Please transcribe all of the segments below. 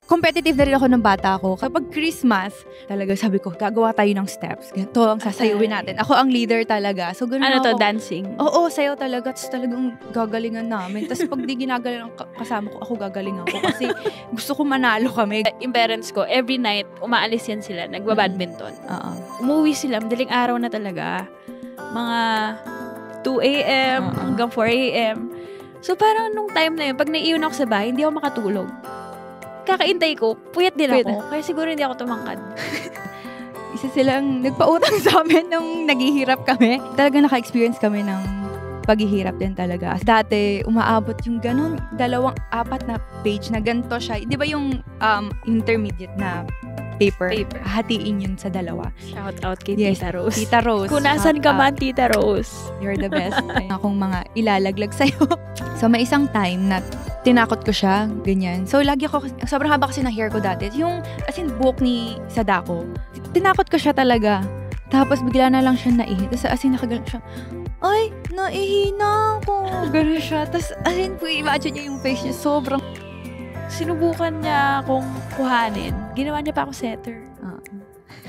Competitive na rin ako ng bata ko. Kapag Christmas, talaga sabi ko, gagawa tayo ng steps. Ganito ang sasayawin natin. Ako ang leader talaga. So, ganun Ano ako. to, dancing? Oo, sayo talaga. Tapos talagang gagalingan namin. Tapos pag di ginagaling kasama ko, ako gagalingan ko. Kasi gusto ko manalo kami. Yung parents ko, every night, umaalis yan sila. Nagbabadminton. Oo. Umuwi sila, madaling araw na talaga. Mga 2 a.m. hanggang 4 a.m. So, parang nung time na yun, pag naiiwan ako sa bahay, hindi ako makatulog. Kakaintay ko, puyat din ako. Kaya siguro hindi ako tumangkad. Isa silang nagpautang sa amin nung naghihirap kami. Talaga naka-experience kami ng paghihirap din talaga. Dati, umaabot yung ganun, 2-4 na page na ganito siya. Di ba yung intermediate na paper? Hatiin yun sa 2. Shout out kay Yes, Tita Rose. Tita Rose. Kung nasan ka man, Tita Rose. You're the best. Akong mga ilalaglag sa'yo. So, may isang time na tinakot ko siya, ganyan. So, lagi ako, sobrang haba kasi ng hair ko dati. Yung, as in, buhok ni Sadako. Tinakot ko siya talaga. Tapos, bigla na lang siya naihi. Tapos, as in, nakagalang siya, ay, naihi na ako. Ganun siya. Tapos, as in, imagine niya yung face niya. Sobrang, Sinubukan niya akong kuhanin. Ginawa niya pa ako setter.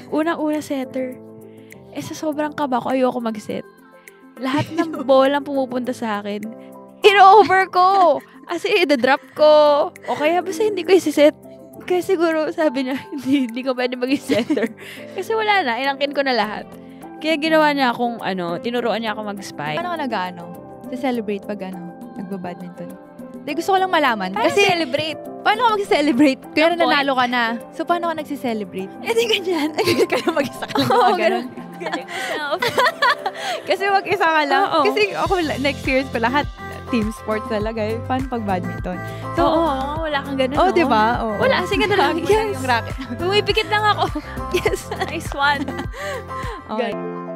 Unang-una setter. Sa sobrang kaba ko, ayoko mag-set. Lahat ng bolang pumupunta sa akin, ino-over ko. As in, i-drop ko. O kaya basta hindi ko isi-set. Kaya siguro, sabi niya, hindi ko pwede mag-setter. Kasi wala na, inangkin ko na lahat. Kaya ginawa niya akong, tinuruan niya ako mag-spike. paano ka nag-ano? Sa-celebrate pag nagbabadminton? Gusto ko lang malaman. Paano Kasi, celebrate? paano ka mag-celebrate? Kaya Ng point? nanalo ka na. So, paano ka nag-celebrate? Di ganyan. Kaya mag-isa ka lang. Oo, ganun. Galing myself. Kasi mag-isa ka lang. Oo. Kasi ako, na-experience ko lahat. Team sports talaga. Paano pag badminton? So, Wala kang ganun, oh, no? diba? Oh. Wala, sige na lang. Yes. Yung racket. Bumipikit lang ako. Yes, nice one. Okay. Ganun.